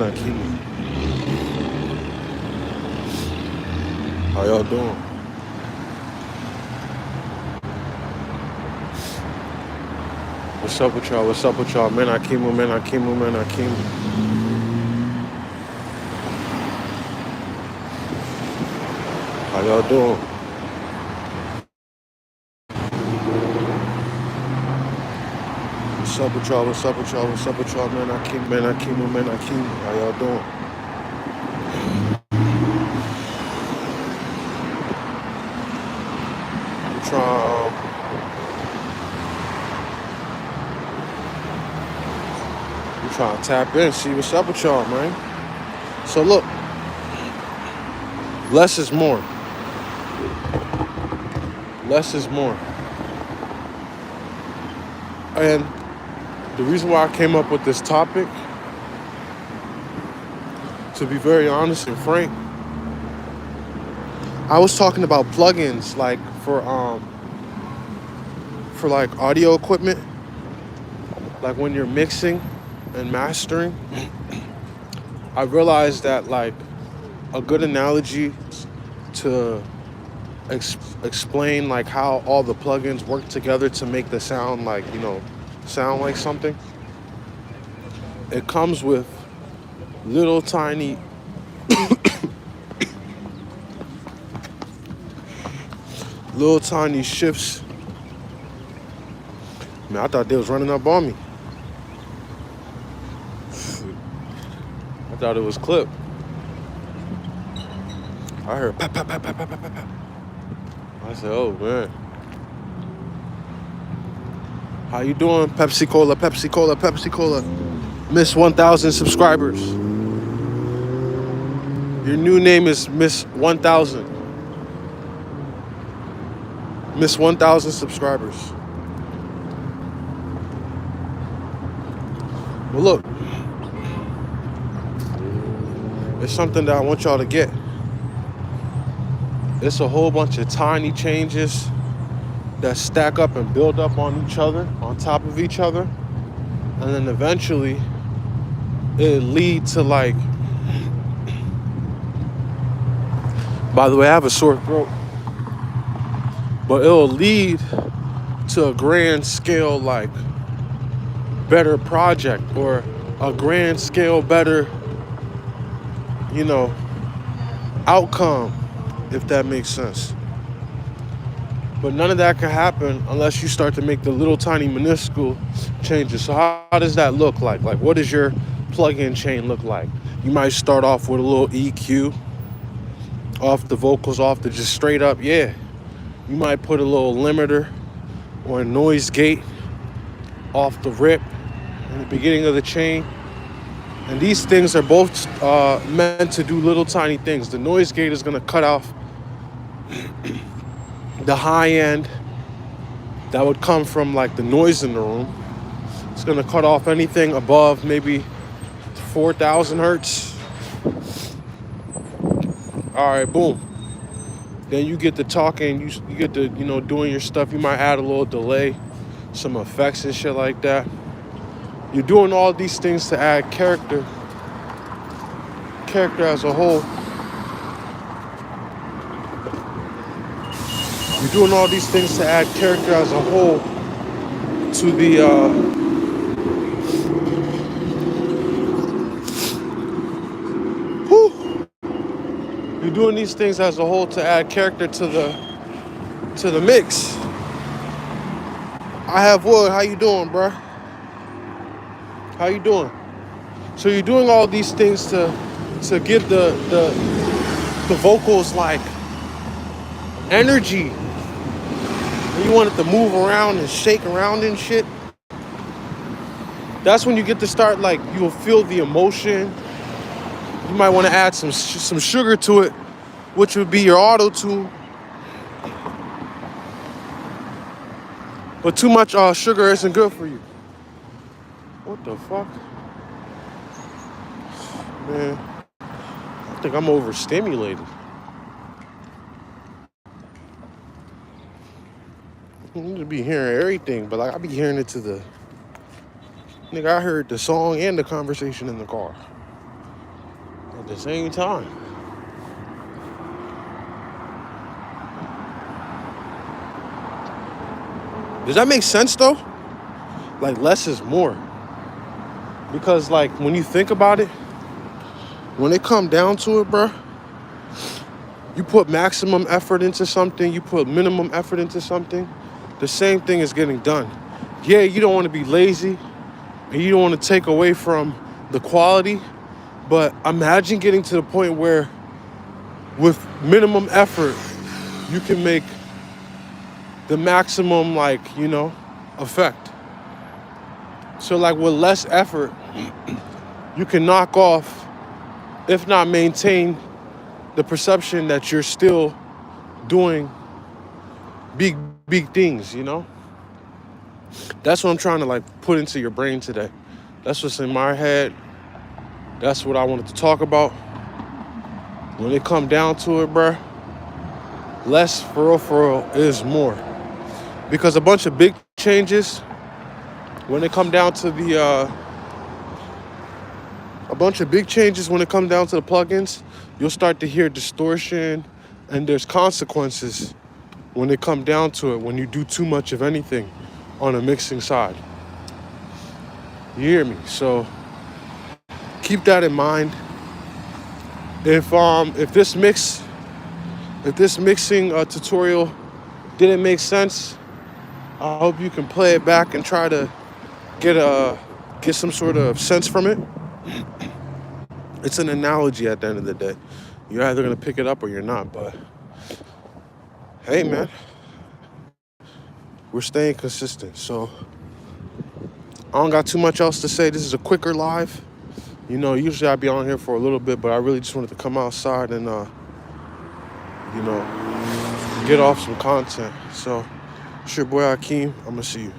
Akimu. How y'all doing? What's up with y'all? What's up with y'all? Man Akimu, man Akimu, man Akimu. How y'all doing? What's up with y'all? What's up with y'all? What's up with y'all? Man Akimu, man Akimu, man Akimu. How y'all doing? I'm trying to tap in, see what's up with y'all, man. So look, less is more. Less is more. And the reason why I came up with this topic, to be very honest and frank, I was talking about plugins like for like audio equipment, like when you're mixing and mastering. I realized that like a good analogy to explain like how all the plugins work together to make the sound like, sound like something. It comes with little tiny shifts. Man, I thought they was running up on me. I thought it was clip. I heard pop, pop, pop, pop, pop, pop, pop. I said, oh man. How you doing? Pepsi Cola, Pepsi Cola, Pepsi Cola. Miss 1,000 subscribers. Your new name is Miss 1,000. Miss 1,000 subscribers. Well, look. It's something that I want y'all to get. It's a whole bunch of tiny changes that stack up and build up on each other, on top of each other. And then eventually, it lead to like, by the way, I have a sore throat, but it'll lead to a grand scale, like, better project or a grand scale better, outcome, if that makes sense. But none of that can happen unless you start to make the little tiny minuscule changes. So how does that look like? Like, what does your plug-in chain look like? You might start off with a little EQ off the vocals, off the just straight up, yeah. You might put a little limiter or a noise gate off the rip in the beginning of the chain. And these things are both meant to do little tiny things. The noise gate is going to cut off the high end that would come from like the noise in the room. It's going to cut off anything above maybe 4,000 hertz. All right, boom. Then you get to talking, you get to, doing your stuff. You might add a little delay, some effects and shit like that. You're doing all these things to add character as a whole. You're doing all these things to add character as a whole to the You're doing these things as a whole to add character to the mix. I have Wood. How you doing, bruh? How you doing? So you're doing all these things to give the vocals like energy. You want it to move around and shake around and shit. That's when you get to start, like, you'll feel the emotion. You might want to add some sugar to it, which would be your auto tune. But too much sugar isn't good for you. What the fuck? Man, I think I'm overstimulated. I need to be hearing everything, but like I be hearing it to the... Nigga, I heard the song and the conversation in the car. at the same time. Does that make sense though? Like less is more. Because like when you think about it, when it come down to it, bruh, you put maximum effort into something, you put minimum effort into something, the same thing is getting done. Yeah, you don't want to be lazy and you don't want to take away from the quality, but imagine getting to the point where with minimum effort, you can make the maximum, like, effect. So like with less effort, you can knock off, if not maintain, the perception that you're still doing big things, That's what I'm trying to like put into your brain today. That's what's in my head. That's what I wanted to talk about. When it come down to it, bruh, less for real is more. Because a bunch of big changes, when it come down to the plugins, you'll start to hear distortion, and there's consequences when it come down to it, when you do too much of anything on a mixing side. You hear me? So keep that in mind. If this mixing tutorial didn't make sense, I hope you can play it back and try to get some sort of sense from it. It's an analogy at the end of the day. You're either gonna pick it up or you're not, but hey man, we're staying consistent. So I don't got too much else to say. This is a quicker live. Usually I'd be on here for a little bit, but I really just wanted to come outside and get off some content. So it's your boy Hakeem. I'm gonna see you.